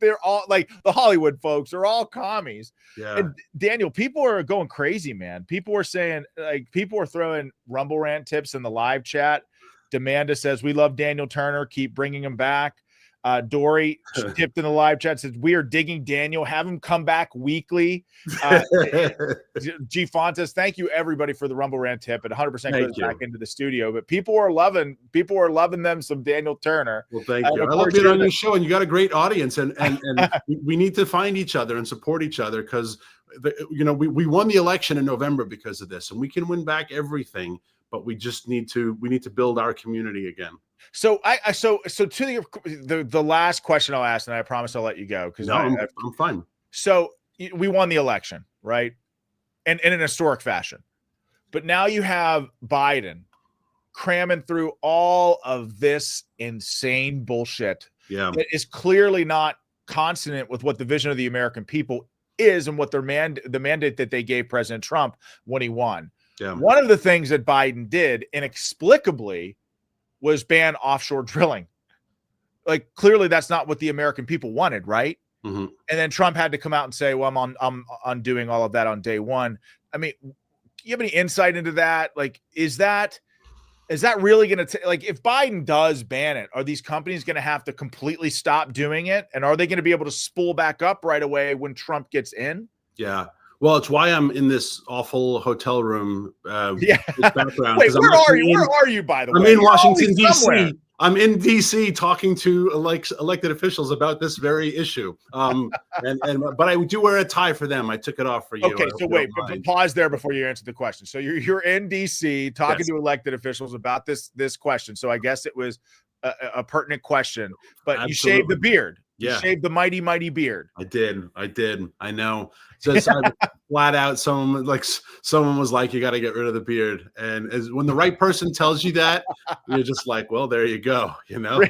they're all like the Hollywood folks are all commies. Yeah. And Daniel, people are going crazy, man. People are saying, like, people are throwing Rumble Rant tips in the live chat. Demanda says, we love Daniel Turner, keep bringing him back. Dory tipped in the live chat, says, we are digging Daniel, have him come back weekly. G Fontes, thank you everybody for the Rumble Rant tip. It 100% goes back into the studio, but people are loving them some Daniel Turner. Well, thank you. I love being on your show, and you got a great audience, and we need to find each other and support each other, because we won the election in November because of this, and we can win back everything, but we just need to build our community again. So so to the last question I'll ask, and I promise I'll let you go, because I'm fine. So we won the election, right? And in an historic fashion. But now you have Biden cramming through all of this insane bullshit that is clearly not consonant with what the vision of the American people is and what the mandate that they gave President Trump when he won. Yeah. One of the things that Biden did inexplicably was ban offshore drilling. Like, clearly that's not what the American people wanted, right? Mm-hmm. And then Trump had to come out and say, well, I'm undoing all of that on day one. I mean, do you have any insight into that? Like, is that really going to like, if Biden does ban it, are these companies going to have to completely stop doing it? And are they going to be able to spool back up right away when Trump gets in? Yeah. Well, it's why I'm in this awful hotel room. Background. Wait, where are you, by the way? I'm in Washington, D.C. I'm in D.C. talking to elected officials about this very issue. But I do wear a tie for them. I took it off for you. Okay, so wait, pause there before you answer the question. So you're in D.C. talking to elected officials about this question. So I guess it was a pertinent question, but Absolutely. You shaved the beard. You shaved the mighty, mighty beard. I did. I know. Just flat out, someone was like, you got to get rid of the beard. And when the right person tells you that, you're just like, well, there you go, you know?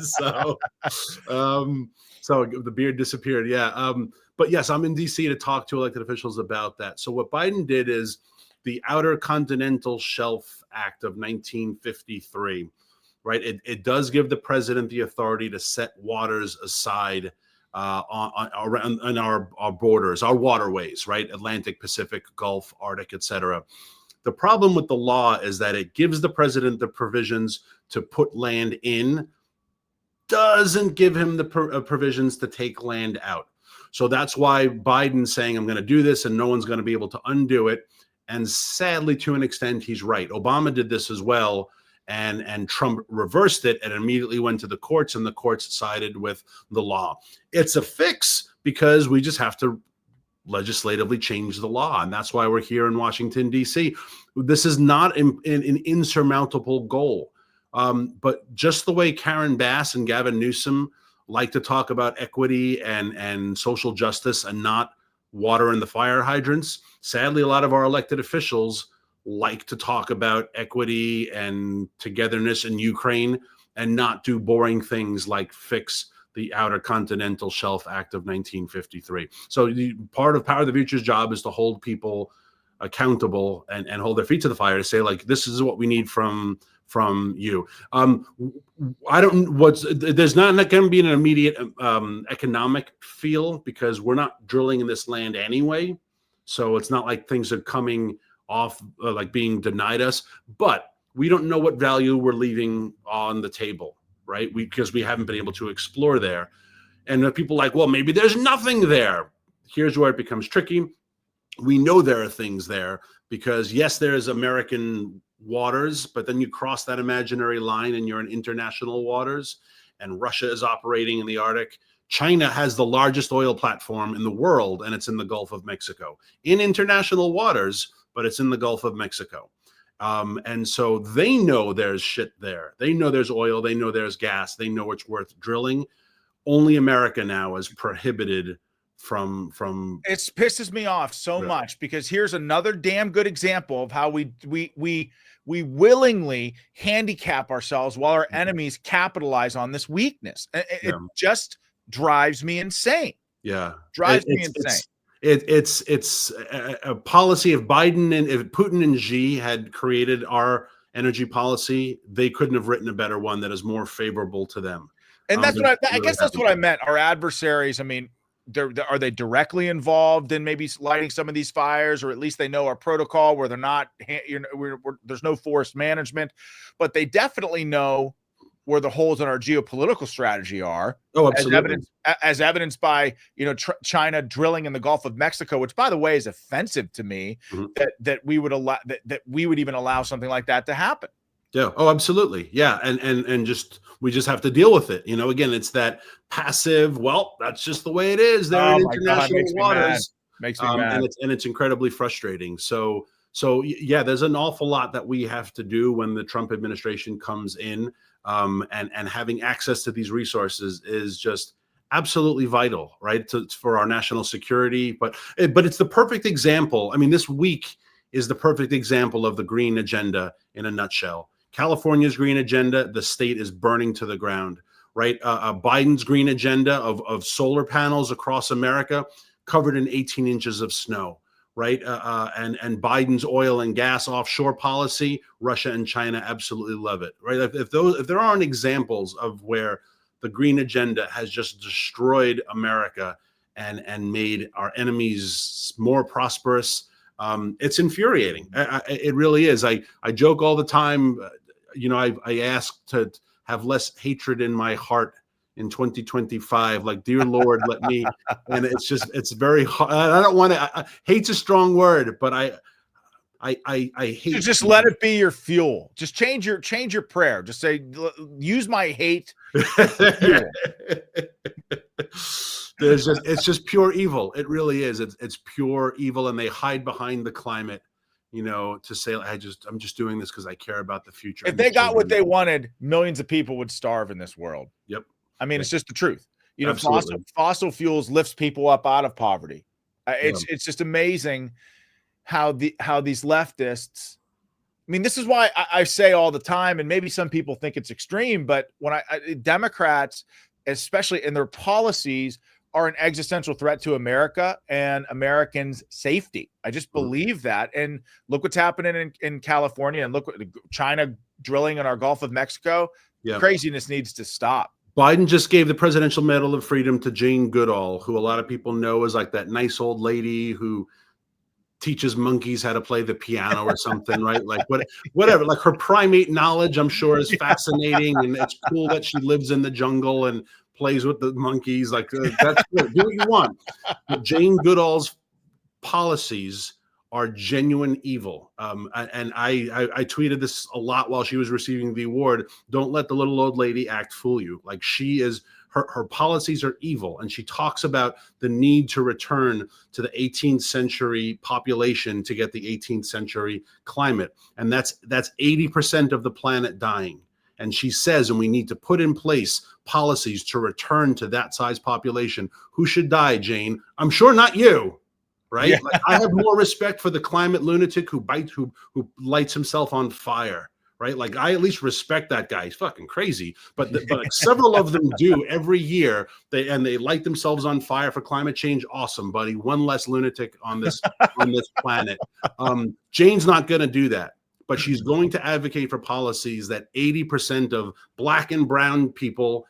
So the beard disappeared. Yeah. But yes, I'm in DC to talk to elected officials about that. So what Biden did is the Outer Continental Shelf Act of 1953. Right, it does give the president the authority to set waters aside on our borders, our waterways, right? Atlantic, Pacific, Gulf, Arctic, etc. The problem with the law is that it gives the president the provisions to put land in, doesn't give him the provisions to take land out. So that's why Biden's saying, I'm going to do this and no one's going to be able to undo it. And sadly, to an extent, he's right. Obama did this as well. And Trump reversed it and immediately went to the courts, and the courts sided with the law. It's a fix because we just have to legislatively change the law. And that's why we're here in Washington, D.C. This is not an insurmountable goal. But just the way Karen Bass and Gavin Newsom like to talk about equity and social justice and not water in the fire hydrants, sadly, a lot of our elected officials like to talk about equity and togetherness in Ukraine and not do boring things like fix the Outer Continental Shelf Act of 1953. So part of Power of the Future's job is to hold people accountable and hold their feet to the fire to say, like, this is what we need from you. There's not going to be an immediate economic feel because we're not drilling in this land anyway. So it's not like things are coming off like being denied us, but we don't know what value we're leaving on the table, right? Because we haven't been able to explore there. And people like, well, maybe there's nothing there. Here's where it becomes tricky. We know there are things there because yes, there's American waters, but then you cross that imaginary line and you're in international waters, and Russia is operating in the Arctic. China has the largest oil platform in the world, and it's in the Gulf of Mexico. In international waters, but it's in the Gulf of Mexico. And so they know there's shit there. They know there's oil. They know there's gas. They know it's worth drilling. Only America now is prohibited from it pisses me off so much because here's another damn good example of how we willingly handicap ourselves while our enemies capitalize on this weakness. It just drives me insane. Yeah. Drives me insane. It's a policy. If Biden and if Putin and Xi had created our energy policy, they couldn't have written a better one that is more favorable to them. And that's what I guess that's what I meant. Our adversaries, I mean, are they directly involved in maybe lighting some of these fires, or at least they know our protocol where they're not, there's no forest management, but they definitely know where the holes in our geopolitical strategy are. Oh, absolutely. As evidenced by, China drilling in the Gulf of Mexico, which by the way is offensive to me, that we would allow that we would even allow something like that to happen. Yeah. Oh, absolutely. Yeah. And just, we just have to deal with it. Again, it's that passive, well, that's just the way it is. They're in international waters. Makes me mad. And it's incredibly frustrating. So yeah, there's an awful lot that we have to do when the Trump administration comes in, and having access to these resources is just absolutely vital, right? For our national security, but it's the perfect example. I mean, this week is the perfect example of the green agenda in a nutshell. California's green agenda, the state is burning to the ground, right? Biden's green agenda of solar panels across America covered in 18 inches of snow, right? And Biden's oil and gas offshore policy, Russia and China absolutely love it, right? If there aren't examples of where the green agenda has just destroyed America and made our enemies more prosperous, it's infuriating. It really is. I joke all the time. I ask to have less hatred in my heart in 2025. Like, dear Lord, let me. And it's very hard. I don't want to. Hate's a strong word, but I hate. Just let it be your fuel. Just change your prayer. Just say, use my hate. It's just pure evil. It really is. It's pure evil, and they hide behind the climate, to say, I'm just doing this because I care about the future. If they got what they wanted, millions of people would starve in this world. Yep. I mean, it's just the truth. Absolutely. Fossil fuels lifts people up out of poverty. It's just amazing how these leftists. I mean, this is why I say all the time, and maybe some people think it's extreme, but when Democrats, especially in their policies, are an existential threat to America and Americans' safety. I just believe that. And look what's happening in California, and look what China drilling in our Gulf of Mexico. Yeah. Craziness needs to stop. Biden just gave the Presidential Medal of Freedom to Jane Goodall, who a lot of people know as like that nice old lady who teaches monkeys how to play the piano or something, right? Like whatever, like her primate knowledge, I'm sure, is fascinating. And it's cool that she lives in the jungle and plays with the monkeys. Like, that's good. Do what you want. But Jane Goodall's policies are genuine evil. And I tweeted this a lot while she was receiving the award. Don't let the little old lady act fool you. Like, she is, her policies are evil. And she talks about the need to return to the 18th century population to get the 18th century climate. And that's 80% of the planet dying. And she says, and we need to put in place policies to return to that size population. Who should die, Jane? I'm sure not you, right? Yeah. Like, I have more respect for the climate lunatic who lights himself on fire, right? Like, I at least respect that guy. He's fucking crazy. But like, several of them do every year. They light themselves on fire for climate change. Awesome, buddy. One less lunatic on this planet. Jane's not going to do that. But she's going to advocate for policies that 80% of Black and brown people,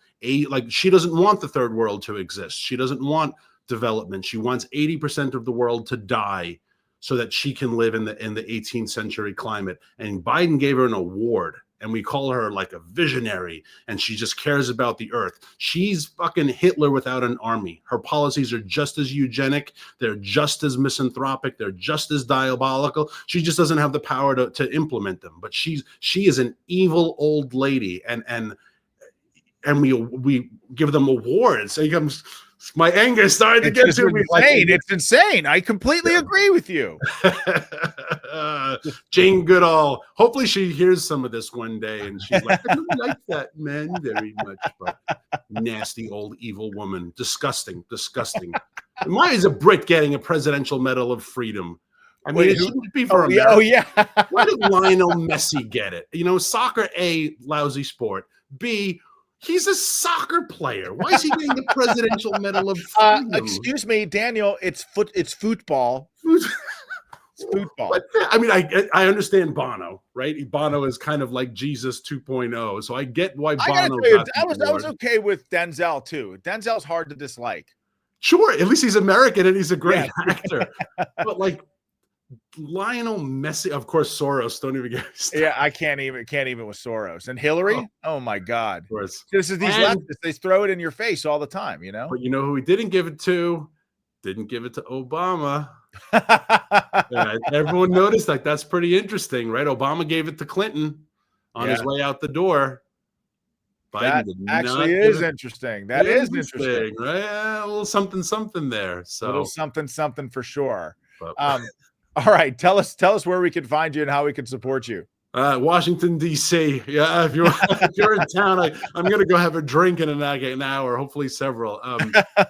like, she doesn't want the third world to exist. She doesn't want development. She wants 80% of the world to die so that she can live in the 18th century climate. And Biden gave her an award, and we call her like a visionary, and she just cares about the earth. She's fucking Hitler without an army. Her policies are just as eugenic. They're just as misanthropic. They're just as diabolical. She just doesn't have the power to implement them. But she is an evil old lady, and we give them awards. So he comes. My anger is starting to get to me. It's insane. I completely agree with you. Jane Goodall. Hopefully she hears some of this one day and she's like, I don't like that man very much. But nasty old evil woman. Disgusting. Why is a Brit getting a Presidential Medal of Freedom? I mean, it shouldn't be for America. Oh, yeah. Why did Lionel Messi get it? You know, soccer, A, lousy sport. B, he's a soccer player. Why is he getting the Presidential Medal of Freedom? Excuse me, Daniel. It's football. It's football. I mean, I understand Bono, right? Bono is kind of like Jesus 2.0. So I get why Bono. I was okay with Denzel too. Denzel's hard to dislike. Sure, at least he's American and he's a great actor. But like, Lionel Messi, of course, Soros. Don't even get me started. Yeah, I can't even with Soros and Hillary. Oh my God, of course. This is these leftists. They throw it in your face all the time, you know. But you know who he didn't give it to? Didn't give it to Obama. Everyone noticed, like, that's pretty interesting, right? Obama gave it to Clinton on his way out the door. Biden that actually is interesting. That is interesting, right? A little something there. So a little something for sure. But, all right, tell us where we can find you and how we can support you. Washington, D.C. Yeah, if you're in town, I'm going to go have a drink in an hour, hopefully several.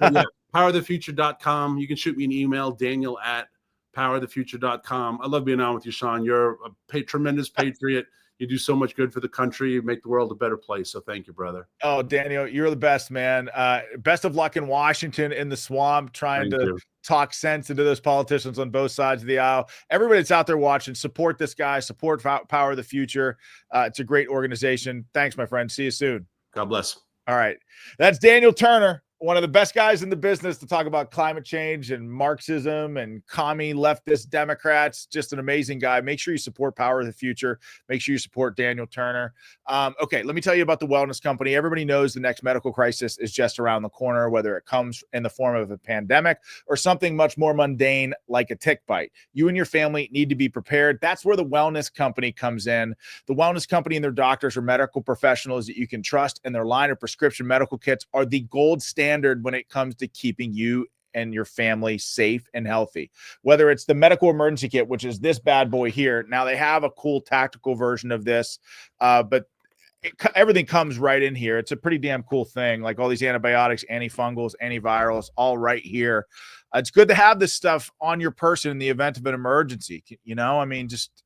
Yeah, powerthefuture.com. You can shoot me an email, daniel@powerthefuture.com. I love being on with you, Sean. You're a tremendous patriot. You do so much good for the country. You make the world a better place. So thank you, brother. Oh, Daniel, you're the best, man. Best of luck in Washington, in the swamp, trying to talk sense into those politicians on both sides of the aisle. Everybody that's out there watching, support this guy, support Power of the Future. It's a great organization. Thanks, my friend. See you soon. God bless. All right. That's Daniel Turner, one of the best guys in the business to talk about climate change and Marxism and commie leftist Democrats. Just an amazing guy. Make sure you support Power of the Future. Make sure you support Daniel Turner. Okay, let me tell you about the Wellness Company. Everybody knows the next medical crisis is just around the corner, whether it comes in the form of a pandemic or something much more mundane like a tick bite. You and your family need to be prepared. That's where the Wellness Company comes in. The Wellness Company and their doctors are medical professionals that you can trust, and their line of prescription medical kits are the gold standard when it comes to keeping you and your family safe and healthy. Whether it's the medical emergency kit, which is this bad boy here. Now they have a cool tactical version of this, but everything comes right in here. It's a pretty damn cool thing. Like all these antibiotics, antifungals, antivirals, all right here. It's good to have this stuff on your person in the event of an emergency. You know, I mean, just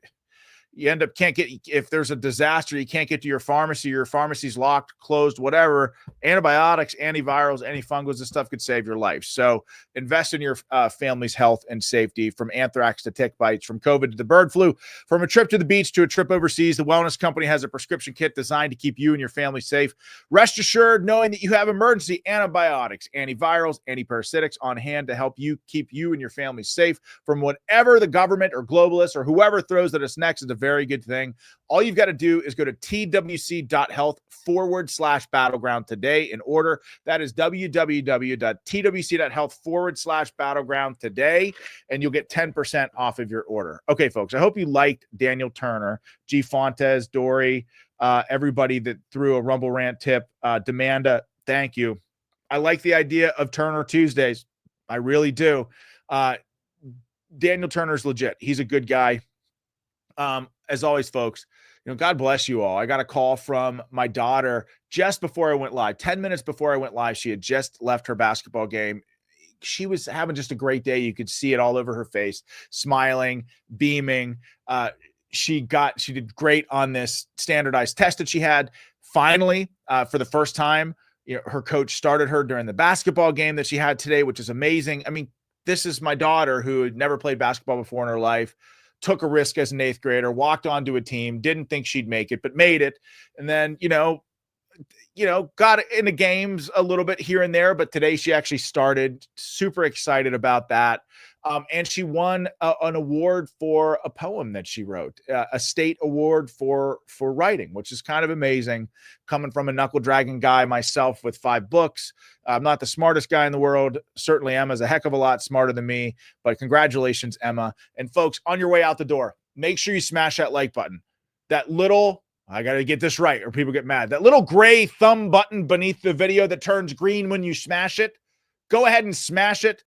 you end up if there's a disaster, you can't get to your pharmacy's locked, closed, whatever. Antibiotics, antivirals, antifungals, this stuff could save your life. So invest in your family's health and safety, from anthrax to tick bites, from COVID to the bird flu, from a trip to the beach to a trip overseas. The Wellness Company has a prescription kit designed to keep you and your family safe. Rest assured knowing that you have emergency antibiotics, antivirals, antiparasitics on hand to help you keep you and your family safe from whatever the government or globalists or whoever throws at us next. It's very good thing. All you've got to do is go to twc.health/battleground today in order. That is www.twc.health/battleground today, and you'll get 10% off of your order. Okay, folks, I hope you liked Daniel Turner, G. Fontes, Dory, everybody that threw a Rumble Rant tip. Demanda, thank you. I like the idea of Turner Tuesdays. I really do. Daniel Turner's legit. He's a good guy. As always, folks, God bless you all. I got a call from my daughter just before I went live. 10 minutes before I went live, she had just left her basketball game. She was having just a great day. You could see it all over her face, smiling, beaming. She did great on this standardized test that she had. Finally, for the first time, her coach started her during the basketball game that she had today, which is amazing. I mean, this is my daughter who had never played basketball before in her life, took a risk as an 8th grader, walked onto a team, didn't think she'd make it, but made it. And then, got into games a little bit here and there, but today she actually started. Super excited about that. And she won an award for a poem that she wrote, a state award for writing, which is kind of amazing. Coming from a knuckle dragging guy myself with 5 books. I'm not the smartest guy in the world. Certainly Emma's a heck of a lot smarter than me, but congratulations, Emma. And folks, on your way out the door, make sure you smash that like button. That little, I got to get this right or people get mad. That little gray thumb button beneath the video that turns green when you smash it. Go ahead and smash it.